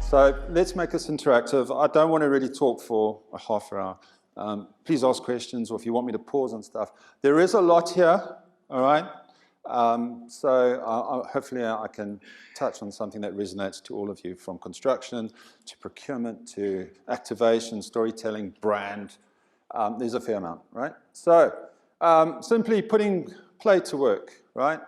So let's make this interactive. I don't want to really talk for a half an hour. Please ask questions, or if you want me to pause on stuff. There is a lot here, all right? Hopefully I can touch on something that resonates to all of you, from construction to procurement to activation, storytelling, brand. There's a fair amount, right? So simply putting play to work, right?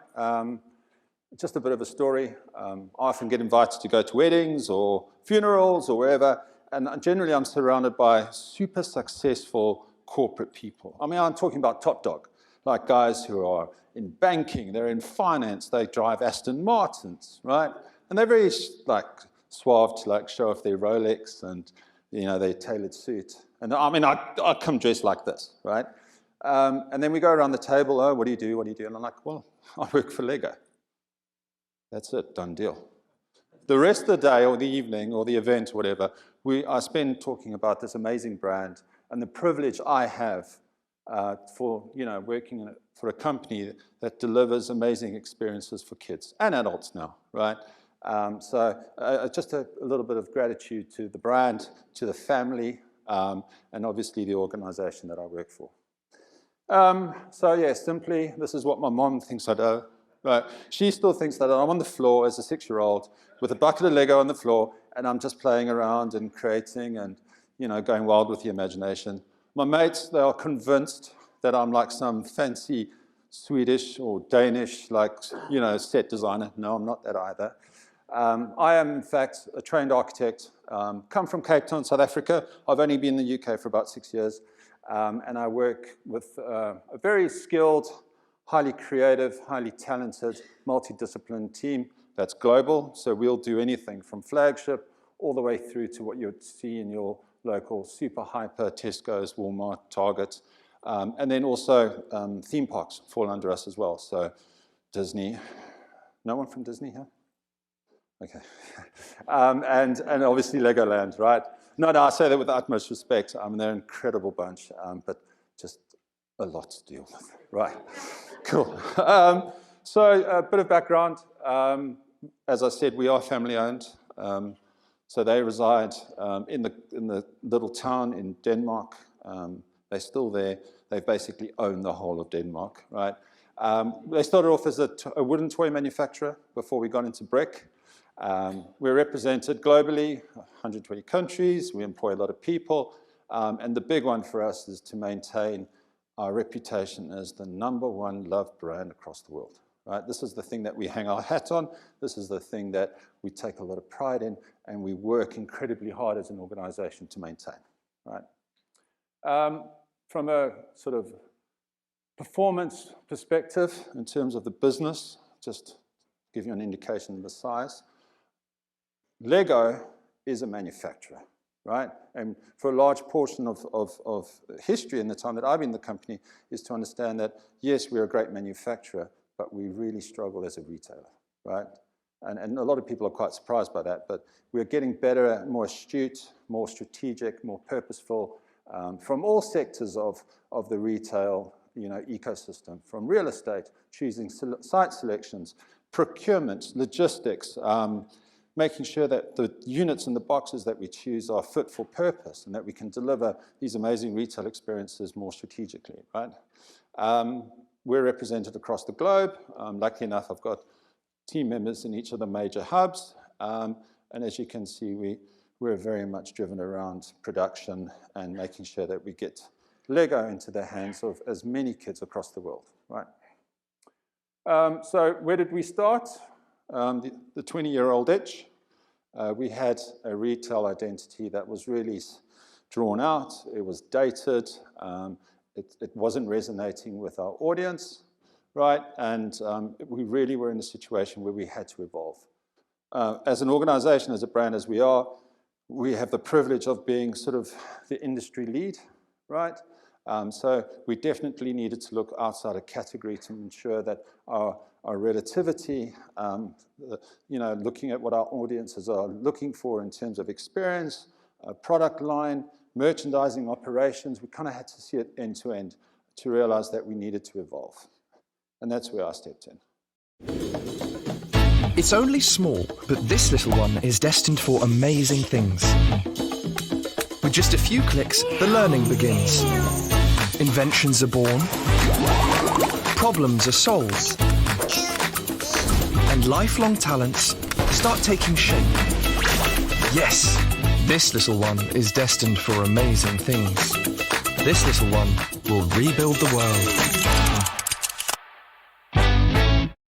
Just a bit of a story. I often get invited to go to weddings or funerals or wherever, and generally I'm surrounded by super successful corporate people. I mean, I'm talking about top dog, like guys who are in banking, they're in finance, they drive Aston Martins, right? And they're very like suave to like show off their Rolex and, you know, their tailored suit. And I mean, I come dressed like this, right? And then we go around the table, oh, what do you do, what do you do? And I'm like, well, I work for Lego. That's it, done deal. The rest of the day or the evening or the event or whatever, I spend talking about this amazing brand and the privilege I have for, you know, working for a company that delivers amazing experiences for kids and adults now, right? Just a little bit of gratitude to the brand, to the family, and obviously the organization that I work for. Simply, this is what my mom thinks I do. Right. She still thinks that I'm on the floor as a 6-year-old with a bucket of Lego on the floor, and I'm just playing around and creating and, you know, going wild with the imagination. My mates, they are convinced that I'm like some fancy Swedish or Danish, like, you know, set designer. No, I'm not that either. I am, in fact, a trained architect, come from Cape Town, South Africa. I've only been in the UK for about 6 years, and I work with a very skilled, highly creative, highly talented, multidisciplinary team that's global. So we'll do anything from flagship all the way through to what you'd see in your local super hyper, Tesco's, Walmart, Target. And then also theme parks fall under us as well. So Disney. No one from Disney here? Okay. And obviously Legoland, right? No, I say that with the utmost respect. They're an incredible bunch, but just a lot to deal with, right? Cool. So a bit of background. As I said, we are family owned. So they reside in the little town in Denmark. They're still there. They basically own the whole of Denmark, right? They started off as a wooden toy manufacturer before we got into brick. We're represented globally, 120 countries. We employ a lot of people. And the big one for us is to maintain our reputation as the #1 loved brand across the world, right? This is the thing that we hang our hat on. This is the thing that we take a lot of pride in, and we work incredibly hard as an organization to maintain, right? From a sort of performance perspective, in terms of the business, just to give you an indication of the size, Lego is a manufacturer, right? And for a large portion of history in the time that I've been in the company is to understand that, yes, we're a great manufacturer, but we really struggle as a retailer, right? And a lot of people are quite surprised by that, but we're getting better, more astute, more strategic, more purposeful from all sectors of the retail, you know, ecosystem, from real estate, choosing site selections, procurement, logistics, making sure that the units and the boxes that we choose are fit for purpose and that we can deliver these amazing retail experiences more strategically, right? We're represented across the globe. Lucky enough, I've got team members in each of the major hubs. And as you can see, we're very much driven around production and making sure that we get Lego into the hands of as many kids across the world, right? So where did we start? The 20-year-old itch. We had a retail identity that was really drawn out. It was dated. It wasn't resonating with our audience, right? And we really were in a situation where we had to evolve. As an organization, as a brand as we are, we have the privilege of being sort of the industry lead, right? So we definitely needed to look outside a category to ensure that our relativity, you know, looking at what our audiences are looking for in terms of experience, product line, merchandising operations, we kind of had to see it end to end to realize that we needed to evolve. And that's where I stepped in. It's only small, but this little one is destined for amazing things. With just a few clicks, the learning begins. Inventions are born, problems are solved, and lifelong talents start taking shape. Yes, this little one is destined for amazing things. This little one will rebuild the world.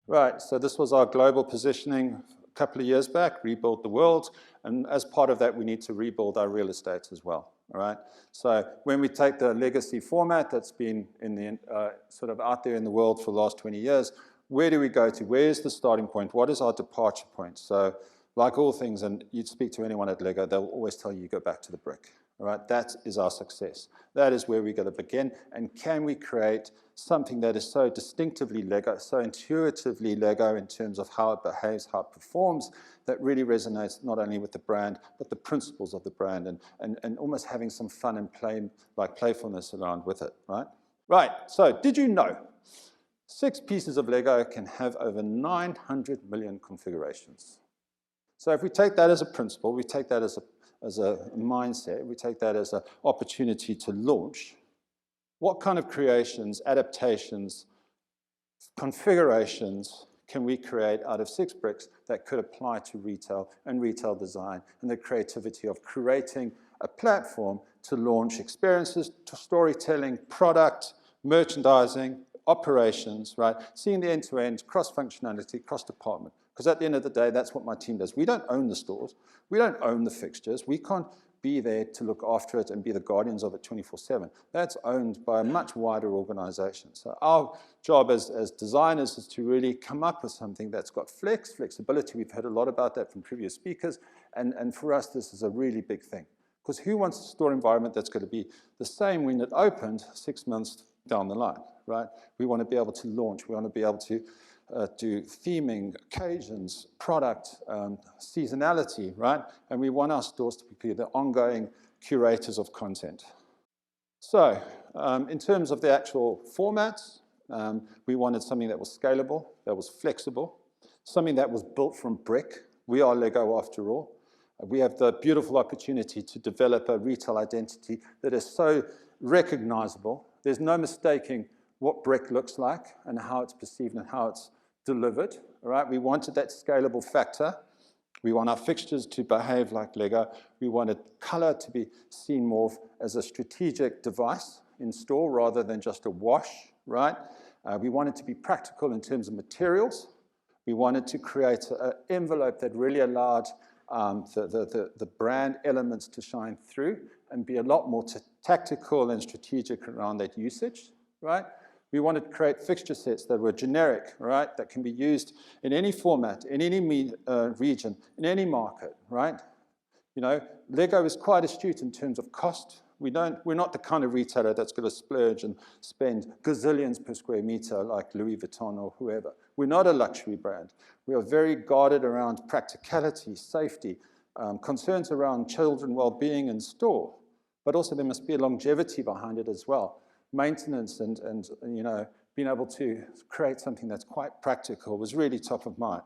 Right, so this was our global positioning a couple of years back, rebuild the world, and as part of that, we need to rebuild our real estate as well, all right? So when we take the legacy format that's been in the, sort of out there in the world for the last 20 years, where do we go to? Where's the starting point? What is our departure point? So like all things, and you'd speak to anyone at Lego, they'll always tell you go back to the brick, all right? That is our success. That is where we're going to begin, and can we create something that is so distinctively Lego, so intuitively Lego in terms of how it behaves, how it performs, that really resonates not only with the brand, but the principles of the brand, and almost having some fun and play, like playfulness around with it, right? Right, so did you know 6 pieces of Lego can have over 900 million configurations? So if we take that as a principle, we take that as a mindset, we take that as an opportunity to launch, what kind of creations, adaptations, configurations can we create out of 6 bricks that could apply to retail and retail design and the creativity of creating a platform to launch experiences, to storytelling, product, merchandising, operations, right? Seeing the end-to-end, cross-functionality, cross-department. Because at the end of the day, that's what my team does. We don't own the stores. We don't own the fixtures. We can't be there to look after it and be the guardians of it 24/7. That's owned by a much wider organization. So our job as designers is to really come up with something that's got flexibility. We've heard a lot about that from previous speakers. And for us, this is a really big thing. Because who wants a store environment that's going to be the same when it opened 6 months down the line, right? We want to be able to launch. We want to be able to do theming, occasions, product, seasonality, right? And we want our stores to be the ongoing curators of content. So in terms of the actual formats, we wanted something that was scalable, that was flexible, something that was built from brick. We are Lego after all. We have the beautiful opportunity to develop a retail identity that is so recognizable. There's no mistaking what brick looks like and how it's perceived and how it's delivered, all right? We wanted that scalable factor. We want our fixtures to behave like Lego. We wanted color to be seen more as a strategic device in store rather than just a wash, right? We wanted to be practical in terms of materials. We wanted to create an envelope that really allowed the brand elements to shine through and be a lot more tactical and strategic around that usage, right? We wanted to create fixture sets that were generic, right? That can be used in any format, in any region, in any market, right? You know, Lego is quite astute in terms of cost. We're not the kind of retailer that's going to splurge and spend gazillions per square meter like Louis Vuitton or whoever. We're not a luxury brand. We are very guarded around practicality, safety, concerns around children well-being in store, but also there must be a longevity behind it as well. Maintenance and you know, being able to create something that's quite practical was really top of mind.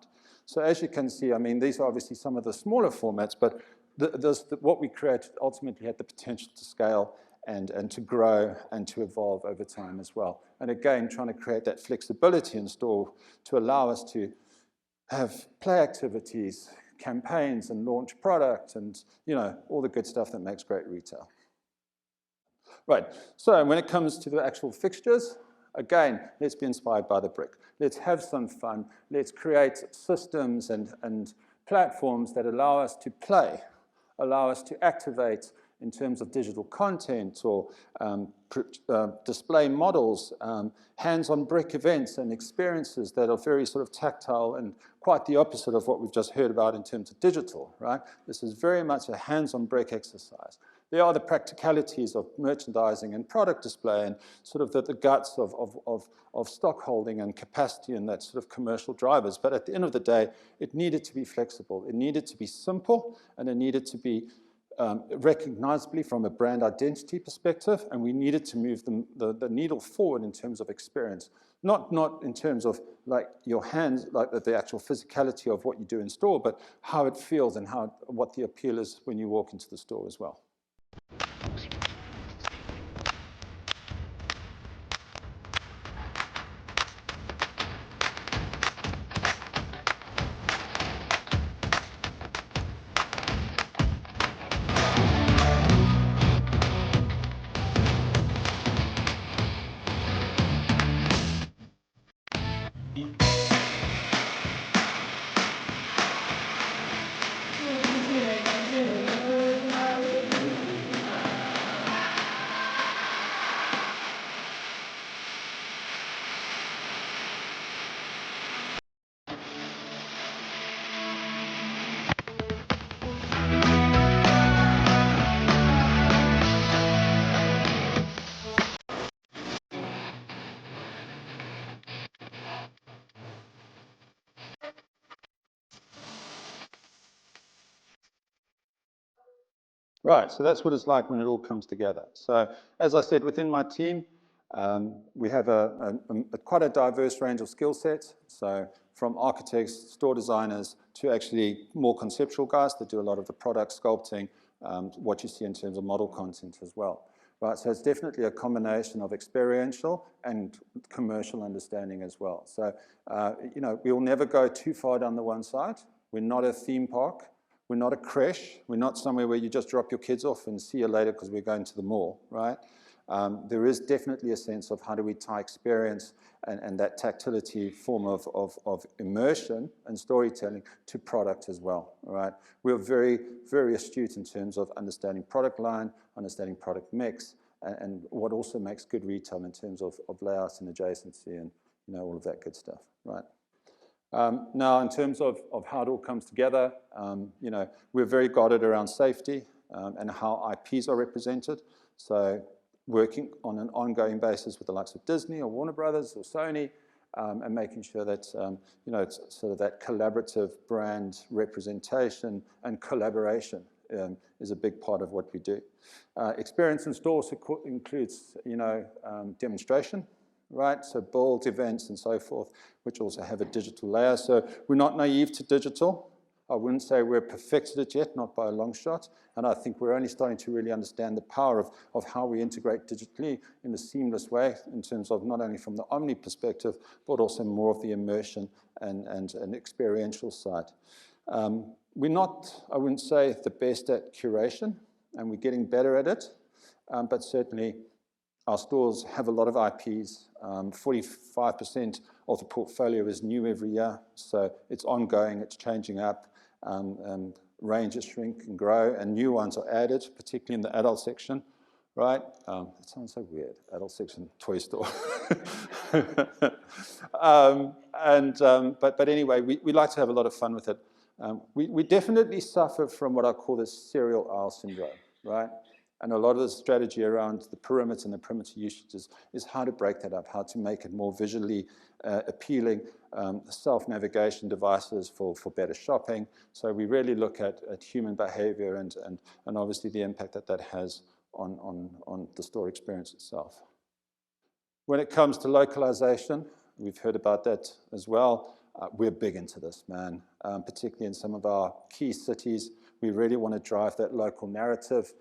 So as you can see, I mean, these are obviously some of the smaller formats, but what we create ultimately had the potential to scale and to grow and to evolve over time as well. And again, trying to create that flexibility in store to allow us to have play activities, campaigns, and launch product, and you know, all the good stuff that makes great retail. Right, so when it comes to the actual fixtures, again, let's be inspired by the brick. Let's have some fun. Let's create systems and platforms that allow us to play, allow us to activate in terms of digital content or display models, hands-on brick events and experiences that are very sort of tactile and quite the opposite of what we've just heard about in terms of digital, right? This is very much a hands-on brick exercise. There are the practicalities of merchandising and product display and sort of the guts of stock holding and capacity and that sort of commercial drivers. But at the end of the day, it needed to be flexible. It needed to be simple, and it needed to be recognizably from a brand identity perspective, and we needed to move the needle forward in terms of experience. Not in terms of like your hands, like the actual physicality of what you do in store, but how it feels and what the appeal is when you walk into the store as well. Right, so that's what it's like when it all comes together. So as I said, within my team, we have quite a diverse range of skill sets. So from architects, store designers, to actually more conceptual guys that do a lot of the product sculpting, what you see in terms of model content as well. Right, so it's definitely a combination of experiential and commercial understanding as well. So, you know, we will never go too far down the one side. We're not a theme park. We're not a creche. We're not somewhere where you just drop your kids off and see you later because we're going to the mall, right? There is definitely a sense of how do we tie experience and that tactility form of immersion and storytelling to product as well, right? We're very, very astute in terms of understanding product line, understanding product mix, and what also makes good retail in terms of layouts and adjacency and, you know, all of that good stuff, right? Now, in terms of how it all comes together, you know, we're very guarded around safety and how IPs are represented. So working on an ongoing basis with the likes of Disney or Warner Brothers or Sony, and making sure that, you know, it's sort of that collaborative brand representation and collaboration is a big part of what we do. Experience in stores includes, you know, demonstration, right? So build events and so forth, which also have a digital layer. So we're not naive to digital. I wouldn't say we're perfected it yet, not by a long shot. And I think we're only starting to really understand the power of how we integrate digitally in a seamless way in terms of not only from the omni perspective, but also more of the immersion and an experiential side. We're not, I wouldn't say, the best at curation, and we're getting better at it, but certainly our stores have a lot of IPs. 45% of the portfolio is new every year, so it's ongoing, it's changing up, and ranges shrink and grow, and new ones are added, particularly in the adult section, right? It sounds so weird, adult section, toy store. But anyway, we like to have a lot of fun with it. We definitely suffer from what I call the serial aisle syndrome, right? And a lot of the strategy around the perimeter and the perimeter usage is how to break that up, how to make it more visually appealing, self-navigation devices for better shopping. So we really look at human behavior and obviously the impact that has on the store experience itself. When it comes to localization, we've heard about that as well. We're big into this, man, particularly in some of our key cities. We really want to drive that local narrative.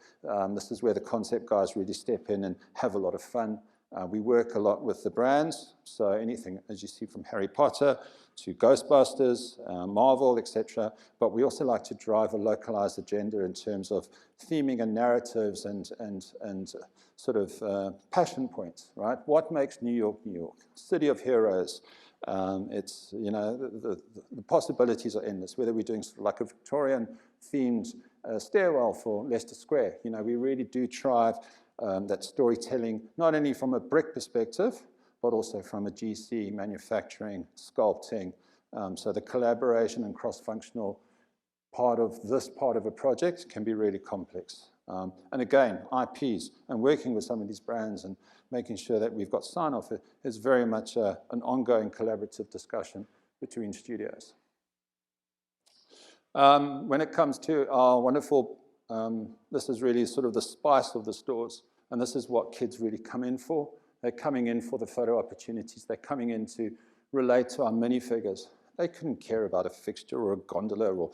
This is where the concept guys really step in and have a lot of fun. We work a lot with the brands, so anything, as you see, from Harry Potter to Ghostbusters, Marvel, etc. But we also like to drive a localized agenda in terms of theming and narratives and sort of passion points, right? What makes New York, New York? City of heroes. It's, you know, the possibilities are endless, whether we're doing sort of like a Victorian themed stairwell for Leicester Square. You know, we really do drive that storytelling, not only from a brick perspective, but also from a GC, manufacturing, sculpting. So the collaboration and cross-functional part of this part of a project can be really complex. And again, IPs and working with some of these brands and making sure that we've got sign-off is very much an ongoing collaborative discussion between studios. When it comes to our wonderful, this is really sort of the spice of the stores, and this is what kids really come in for. They're coming in for the photo opportunities. They're coming in to relate to our minifigures. They couldn't care about a fixture or a gondola or,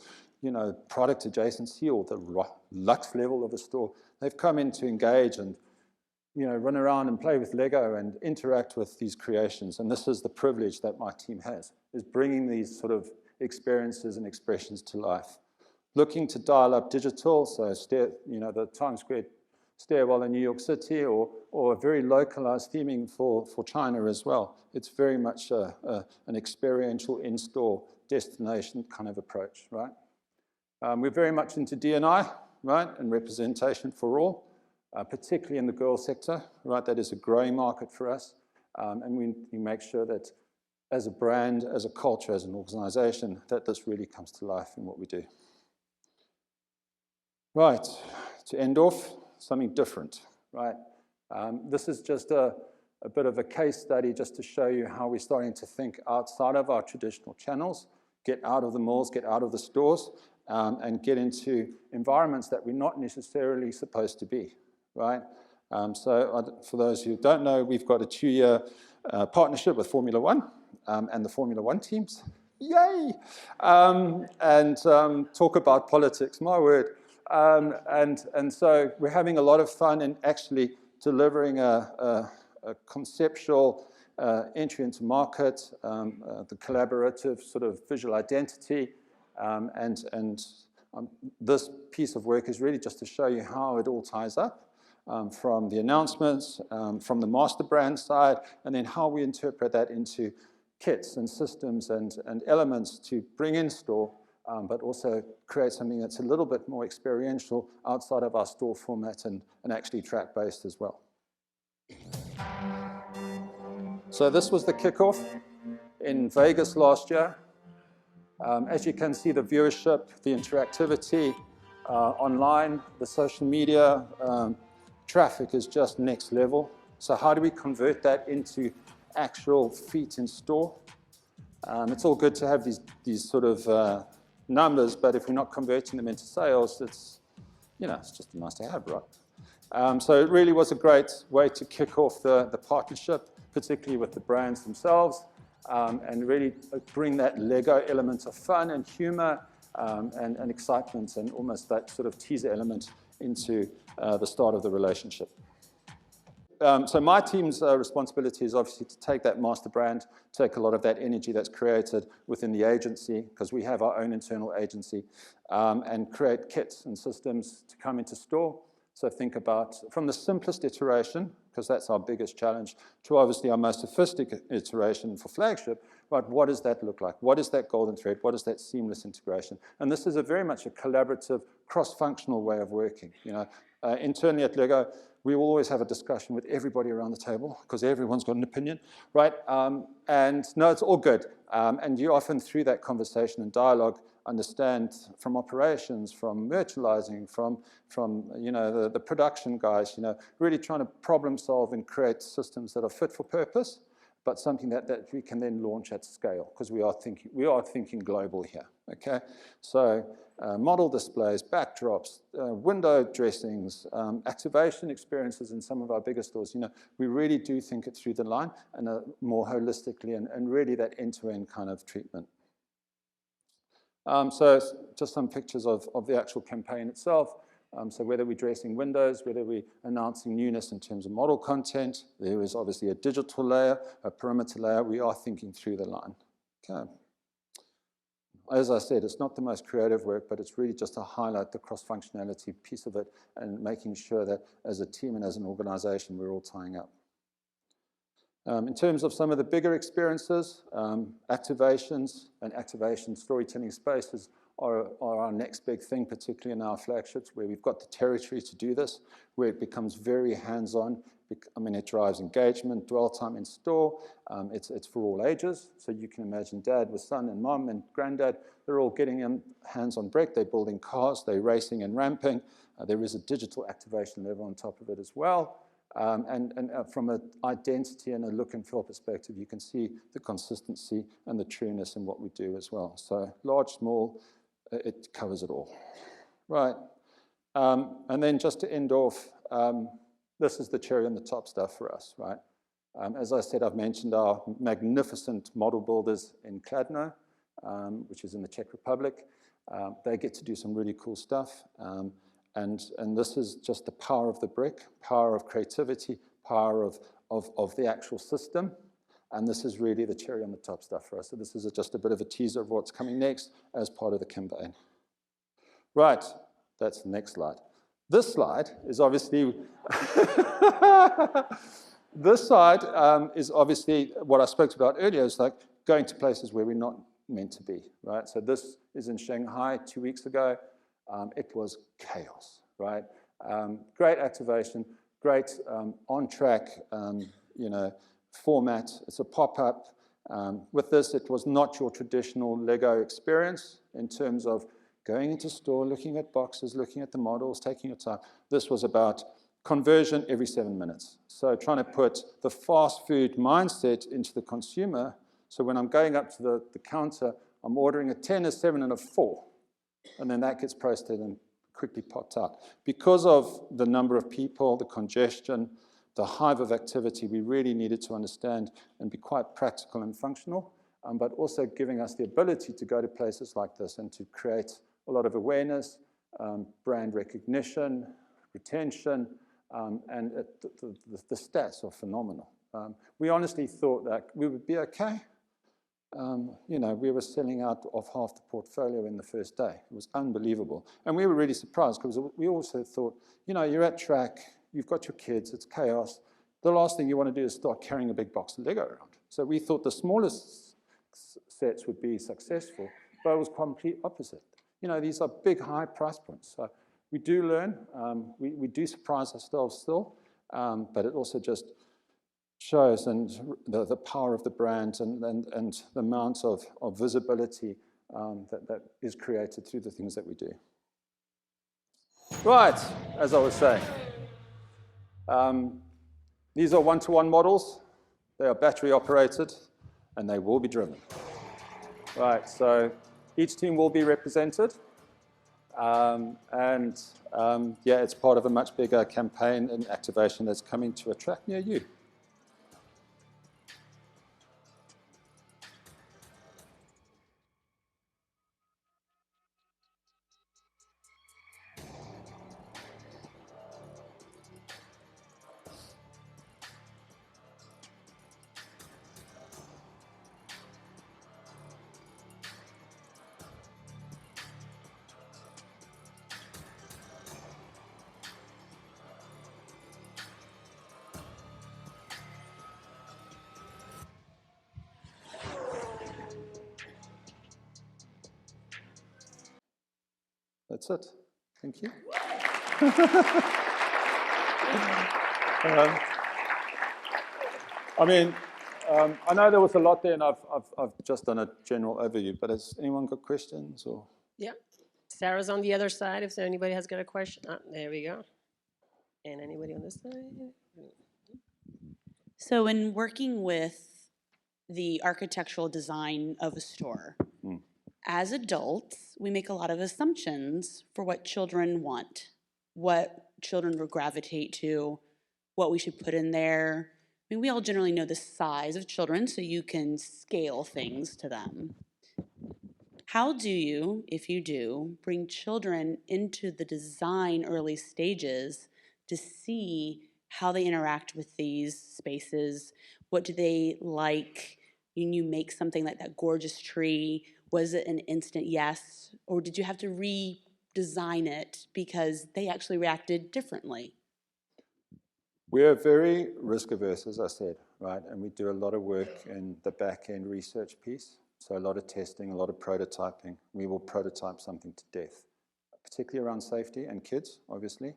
product adjacency or the luxe level of a store. They've come in to engage and, run around and play with Lego and interact with these creations. And this is the privilege that my team has, is bringing these sort of experiences and expressions to life. Looking to dial up digital, so the Times Square stairwell in New York City, or a very localized theming for China as well. It's very much an experiential in-store destination kind of approach, right? We're very much into D&I, right, and representation for all, particularly in the girl sector, right? That is a growing market for us, and we make sure that as a brand, as a culture, as an organization, that this really comes to life in what we do. Right, to end off, something different, right? This is just a bit of a case study just to show you how we're starting to think outside of our traditional channels, get out of the malls, get out of the stores, and get into environments that we're not necessarily supposed to be, right? So for those who don't know, we've got a 2-year partnership with Formula One and the Formula One teams. Yay! And talk about politics, my word. And so we're having a lot of fun in actually delivering a conceptual entry into market, the collaborative sort of visual identity, and this piece of work is really just to show you how it all ties up from the announcements, from the master brand side, and then how we interpret that into kits and systems and elements to bring in store, but also create something that's a little bit more experiential outside of our store format and actually track-based as well. So this was the kickoff in Vegas last year. As you can see, the viewership, the interactivity online, the social media traffic is just next level. So how do we convert that into actual feet in store? It's all good to have these sort of numbers, but if we're not converting them into sales, it's just nice to have, right? So it really was a great way to kick off the partnership, particularly with the brands themselves, and really bring that Lego element of fun and humor and excitement and almost that sort of teaser element into the start of the relationship. So my team's responsibility is obviously to take that master brand, take a lot of that energy that's created within the agency, because we have our own internal agency, and create kits and systems to come into store. So think about from the simplest iteration, because that's our biggest challenge, to obviously our most sophisticated iteration for flagship, but what does that look like? What is that golden thread? What is that seamless integration? And this is very much a collaborative, cross-functional way of working. Internally at Lego, we will always have a discussion with everybody around the table because everyone's got an opinion, right? And no, it's all good. And you often, through that conversation and dialogue, understand from operations, from merchandising, from the production guys, really trying to problem solve and create systems that are fit for purpose, but something that we can then launch at scale because we are thinking global here. Okay, so model displays, backdrops, window dressings, activation experiences in some of our bigger stores. We really do think it through the line and more holistically, and really that end-to-end kind of treatment. So just some pictures of the actual campaign itself. So whether we're dressing windows, whether we're announcing newness in terms of model content, there is obviously a digital layer, a perimeter layer. We are thinking through the line. Okay. As I said, it's not the most creative work, but it's really just to highlight the cross-functionality piece of it and making sure that as a team and as an organization, we're all tying up. In terms of some of the bigger experiences, activations and activation storytelling spaces are our next big thing, particularly in our flagships, where we've got the territory to do this, where it becomes very hands-on. I mean, it drives engagement, dwell time in store. It's for all ages. So you can imagine dad with son and mom and granddad, they're all getting hands on break. They're building cars, they're racing and ramping. There is a digital activation level on top of it as well. And from an identity and a look and feel perspective, you can see the consistency and the trueness in what we do as well. So large, small, it covers it all. Right. And then just to end off, this is the cherry on the top stuff for us, right? As I said, I've mentioned our magnificent model builders in Kladno, which is in the Czech Republic. They get to do some really cool stuff. And this is just the power of the brick, power of creativity, power of the actual system. And this is really the cherry on the top stuff for us. So this is just a bit of a teaser of what's coming next as part of the campaign. Right, that's the next slide. This slide is obviously, this slide is obviously what I spoke about earlier, is like going to places where we're not meant to be, right? So this is in Shanghai 2 weeks ago. It was chaos, right? Great activation, great on-track, format. It's a pop-up. With this, it was not your traditional Lego experience in terms of going into store, looking at boxes, looking at the models, taking your time. This was about conversion every 7 minutes. So trying to put the fast food mindset into the consumer. So when I'm going up to the counter, I'm ordering a 10, a 7, and a 4. And then that gets processed and quickly popped out. Because of the number of people, the congestion, the hive of activity, we really needed to understand and be quite practical and functional, but also giving us the ability to go to places like this and to create a lot of awareness, brand recognition, retention, and the stats are phenomenal. We honestly thought that we would be okay. We were selling out of half the portfolio in the first day. It was unbelievable. And we were really surprised because we also thought, you're at track, you've got your kids, it's chaos. The last thing you want to do is start carrying a big box of Lego around. So we thought the smallest sets would be successful, but it was complete opposite. These are big, high price points. So we do learn, we do surprise ourselves still, but it also just shows and the power of the brand and the amount of visibility that is created through the things that we do. Right, as I was saying, these are one-to-one models. They are battery operated and they will be driven. Right, so each team will be represented. It's part of a much bigger campaign and activation that's coming to a track near you. That's it. Thank you. I know there was a lot there, and I've just done a general overview, but has anyone got questions? Or? Yeah. Sarah's on the other side if anybody has got a question. There we go. And anybody on this side? So in working with the architectural design of a store, as adults, we make a lot of assumptions for what children want, what children will gravitate to, what we should put in there. We all generally know the size of children, so you can scale things to them. How do you, if you do, bring children into the design early stages to see how they interact with these spaces? What do they like? When you make something like that gorgeous tree, was it an instant yes? Or did you have to redesign it because they actually reacted differently? We're very risk averse, as I said, right? And we do a lot of work in the back end research piece. So a lot of testing, a lot of prototyping. We will prototype something to death, particularly around safety and kids, obviously.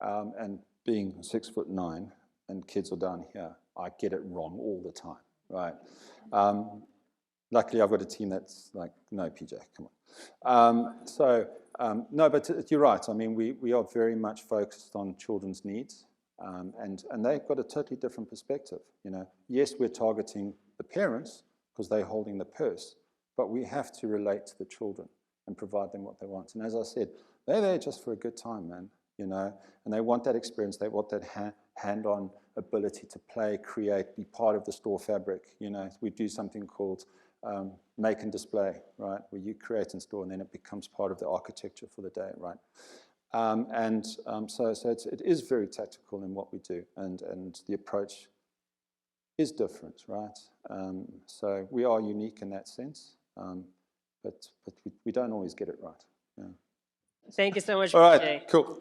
And being 6'9" and kids are down here, I get it wrong all the time, right? Luckily, I've got a team that's like, no, PJ, come on. No, but you're right. I mean, we are very much focused on children's needs. And they've got a totally different perspective. Yes, we're targeting the parents because they're holding the purse, but we have to relate to the children and provide them what they want. And as I said, they're there just for a good time, man. And they want that experience. They want that hand-on ability to play, create, be part of the store fabric. You know, we do something called make and display, right? Where you create and store, and then it becomes part of the architecture for the day, right? So it is very tactical in what we do, and the approach is different, right? So we are unique in that sense, but we don't always get it right. Yeah. Thank you so much, All right, PJ. cool.